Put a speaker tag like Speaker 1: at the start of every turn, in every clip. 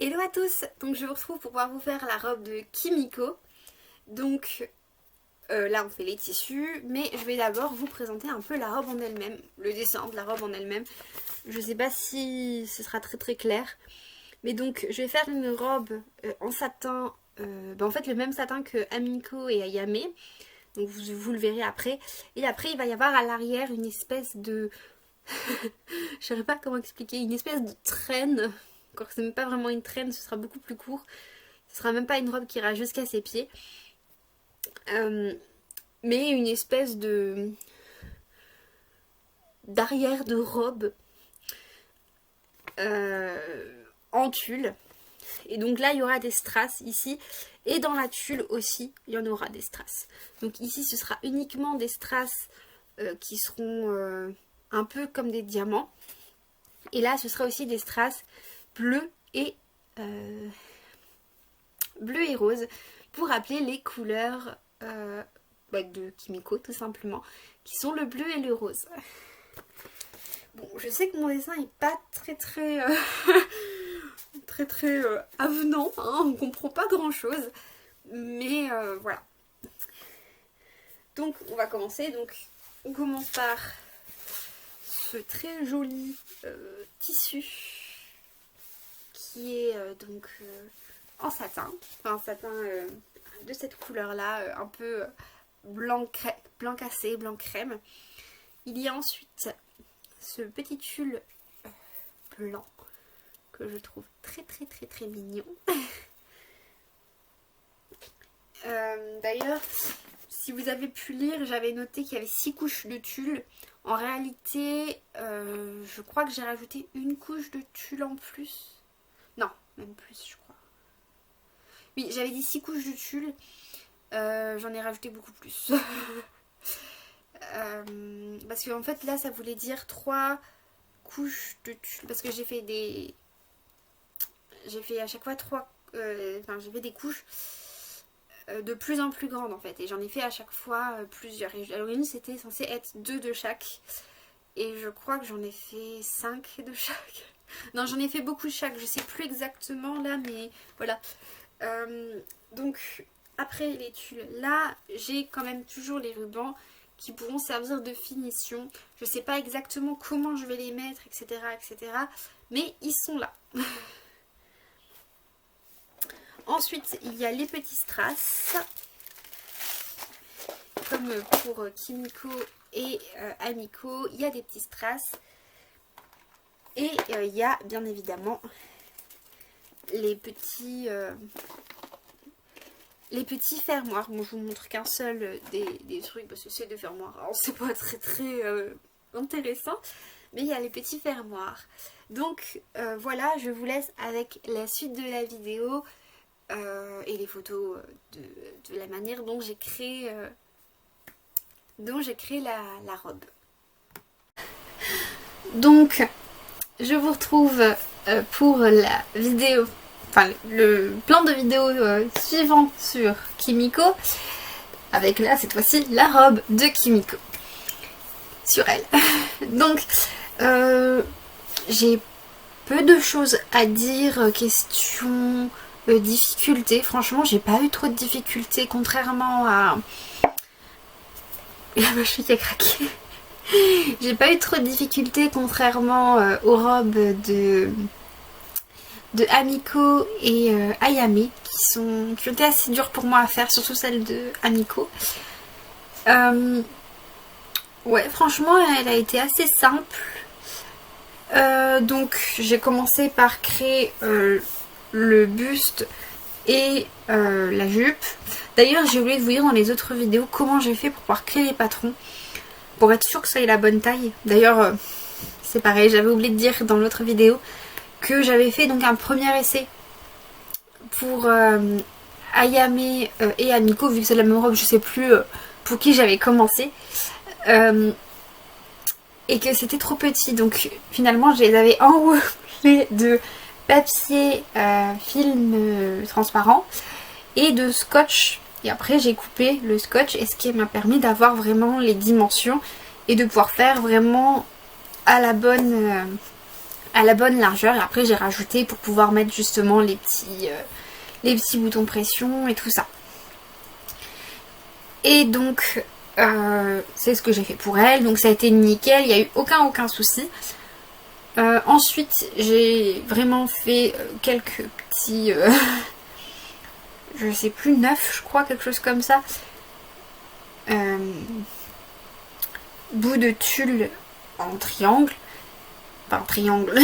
Speaker 1: Hello à tous, donc je vous retrouve pour pouvoir vous faire la robe de Kimiko. Donc là on fait les tissus, mais je vais d'abord vous présenter un peu la robe en elle-même, le dessin de la robe en elle-même. Je sais pas si ce sera très clair, mais donc je vais faire une robe en satin, en fait le même satin que Amiko et Ayame, donc vous le verrez après. Et après il va y avoir à l'arrière une espèce de... je sais pas comment expliquer, une espèce de traîne. Encore que ce n'est pas vraiment une traîne, ce sera beaucoup plus court. Ce sera même pas une robe qui ira jusqu'à ses pieds. Mais une espèce de... d'arrière de robe en tulle. Et donc là, il y aura des strass ici. Et dans la tulle aussi, il y en aura des strass. Donc ici, ce sera uniquement des strass qui seront un peu comme des diamants. Et là, ce sera aussi des strass bleu et rose pour rappeler les couleurs de Kimiko tout simplement, qui sont le bleu et le rose. Bon, je sais que mon dessin est pas très avenant, hein, on comprend pas grand chose, mais voilà. Donc on va commencer. Donc on commence par ce très joli tissu qui est en satin, enfin un satin de cette couleur là, un peu blanc cassé, blanc crème. Il y a ensuite ce petit tulle blanc que je trouve très mignon. D'ailleurs, si vous avez pu lire, j'avais noté qu'il y avait 6 couches de tulle. En réalité, je crois que j'ai rajouté une couche de tulle en plus. Non, même plus je crois. Oui, j'avais dit 6 couches de tulle. J'en ai rajouté beaucoup plus. Parce qu'en fait là ça voulait dire 3 couches de tulle. Parce que j'ai fait à chaque fois 3... j'ai fait des couches de plus en plus grandes en fait. Et j'en ai fait à chaque fois plusieurs. Et à l'origine c'était censé être 2 de chaque. Et je crois que j'en ai fait 5 de chaque. Non, j'en ai fait beaucoup de chaque. Je sais plus exactement là, mais voilà. Donc après les tulles là, j'ai quand même toujours les rubans qui pourront servir de finition. Je sais pas exactement comment je vais les mettre, etc. Mais ils sont là. Ensuite, il y a les petits strass. Comme pour Kimiko et Amiko, il y a des petits strass. Et il y a bien évidemment les petits fermoirs. Bon, je vous montre qu'un seul des trucs parce que c'est des fermoirs. Alors c'est pas très intéressant, mais il y a les petits fermoirs. Donc voilà, je vous laisse avec la suite de la vidéo et les photos de la manière dont j'ai créé la robe. Donc je vous retrouve pour la vidéo, enfin le plan de vidéo suivant sur Kimiko, avec là cette fois-ci la robe de Kimiko sur elle. Donc j'ai peu de choses à dire question difficulté. Franchement j'ai pas eu trop de difficultés contrairement à... Et ma cheville qui a craqué. J'ai pas eu trop de difficultés contrairement aux robes de Amiko et Ayame qui ont été assez dures pour moi à faire, surtout celle de Amiko. Ouais, franchement elle a été assez simple. Donc j'ai commencé par créer le buste et la jupe. D'ailleurs j'ai oublié de vous dire dans les autres vidéos comment j'ai fait pour pouvoir créer les patrons, pour être sûr que ça ait la bonne taille. D'ailleurs c'est pareil, j'avais oublié de dire dans l'autre vidéo que j'avais fait donc un premier essai pour Ayame et Amiko, vu que c'est la même robe, je sais plus pour qui j'avais commencé, et que c'était trop petit, donc finalement je les avais enroulés de papier film transparent et de scotch, et après j'ai coupé le scotch, et ce qui m'a permis d'avoir vraiment les dimensions et de pouvoir faire vraiment à la bonne à la bonne largeur. Et après j'ai rajouté pour pouvoir mettre justement les petits boutons pression et tout ça. Et donc c'est ce que j'ai fait pour elle. Donc ça a été nickel, il n'y a eu aucun souci. Ensuite j'ai vraiment fait quelques petits je sais plus, 9 je crois, quelque chose comme ça, bouts de tulle en triangle, enfin triangle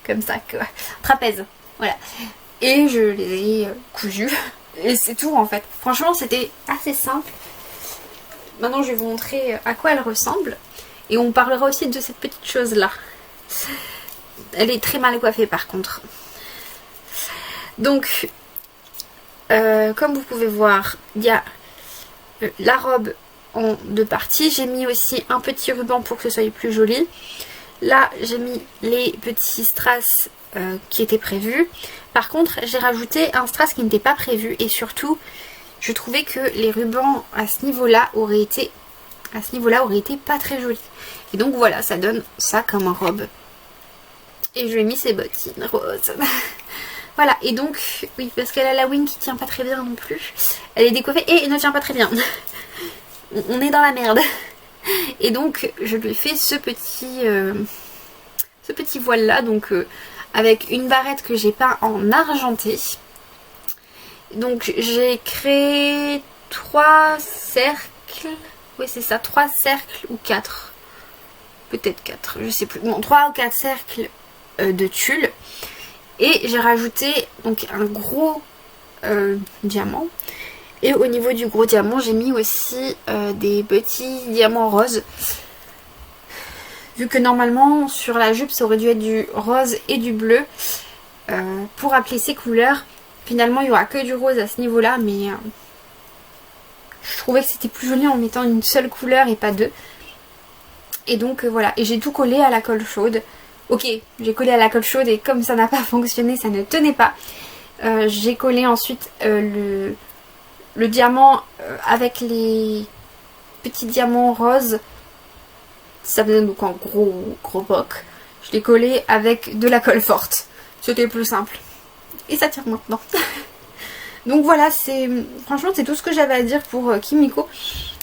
Speaker 1: comme ça, quoi. Trapèze, voilà, et je les ai cousus et c'est tout en fait. Franchement c'était assez simple. Maintenant je vais vous montrer à quoi elle ressemble et on parlera aussi de cette petite chose là. Elle est très mal coiffée par contre. Donc comme vous pouvez voir, il y a la robe en 2 parties. J'ai mis aussi un petit ruban pour que ce soit plus joli. Là j'ai mis les petits strass qui étaient prévus. Par contre j'ai rajouté un strass qui n'était pas prévu et surtout je trouvais que les rubans à ce niveau-là auraient été pas très jolis. Et donc voilà, ça donne ça comme robe. Et je lui ai mis ses bottines roses. Voilà, et donc, oui, parce qu'elle a la wing qui tient pas très bien non plus. Elle est décoiffée et elle ne tient pas très bien. On est dans la merde. Et donc, je lui ai fait ce petit voile là, donc avec une barrette que j'ai peint en argenté. Donc, j'ai créé 3 cercles. Oui, c'est ça, 3 cercles ou 4. Peut-être 4, je sais plus. Bon, 3 ou 4 cercles de tulle. Et j'ai rajouté donc un gros diamant. Et au niveau du gros diamant, j'ai mis aussi des petits diamants roses. Vu que normalement sur la jupe ça aurait dû être du rose et du bleu. Pour appeler ces couleurs, finalement il n'y aura que du rose à ce niveau là. Mais je trouvais que c'était plus joli en mettant une seule couleur et pas 2. Et donc voilà, et j'ai tout collé à la colle chaude. Ok, j'ai collé à la colle chaude et comme ça n'a pas fonctionné, ça ne tenait pas. J'ai collé ensuite le diamant avec les petits diamants roses. Ça faisait donc un gros boc. Je l'ai collé avec de la colle forte. C'était plus simple. Et ça tire maintenant. Donc voilà, franchement c'est tout ce que j'avais à dire pour Kimiko.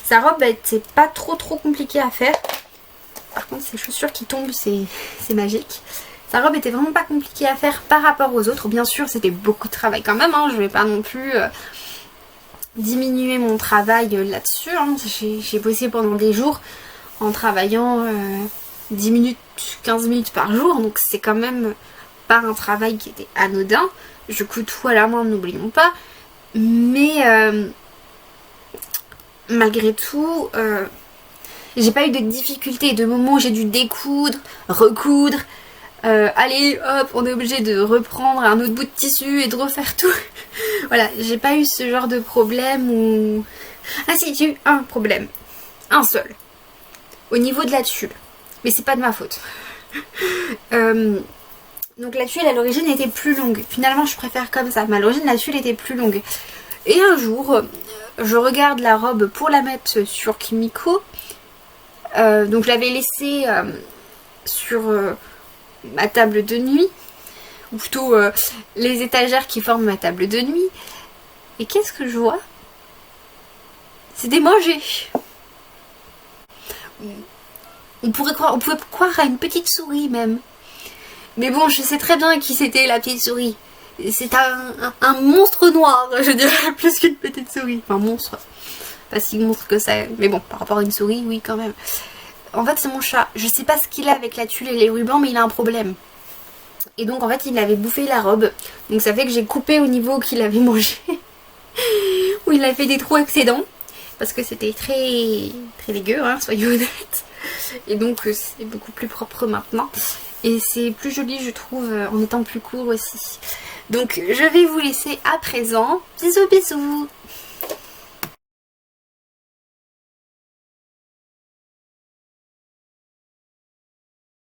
Speaker 1: Sa robe c'est pas trop compliqué à faire. Par contre ces chaussures qui tombent c'est magique. Sa robe était vraiment pas compliquée à faire par rapport aux autres. Bien sûr c'était beaucoup de travail quand même, hein. Je vais pas non plus diminuer mon travail là-dessus, hein. J'ai bossé pendant des jours en travaillant 10 minutes, 15 minutes par jour. Donc c'est quand même pas un travail qui était anodin. Je couds tout à la main, n'oublions pas. Mais malgré tout... j'ai pas eu de difficultés, de moments où j'ai dû découdre, recoudre, allez hop on est obligé de reprendre un autre bout de tissu et de refaire tout. Voilà, j'ai pas eu ce genre de problème où... Ah si, j'ai eu un problème, un seul, au niveau de la tulle, mais c'est pas de ma faute. Donc la tulle à l'origine était plus longue, finalement je préfère comme ça, mais à l'origine la tulle était plus longue. Et un jour, je regarde la robe pour la mettre sur Kimiko. Donc je l'avais laissée sur ma table de nuit, ou plutôt les étagères qui forment ma table de nuit. Et qu'est-ce que je vois? C'était mangé. On pouvait croire à une petite souris même. Mais bon, je sais très bien qui c'était la petite souris. C'est un monstre noir, je dirais, plus qu'une petite souris. Enfin monstre, pas si monstre que ça, mais bon, par rapport à une souris, oui quand même. En fait c'est mon chat, je sais pas ce qu'il a avec la tulle et les rubans, mais il a un problème. Et donc en fait il avait bouffé la robe, donc ça fait que j'ai coupé au niveau qu'il avait mangé. Où il a fait des trous excédents, parce que c'était très dégueu, hein, soyons honnêtes. Et donc c'est beaucoup plus propre maintenant. Et c'est plus joli je trouve en étant plus court aussi. Donc je vais vous laisser à présent. Bisous bisous.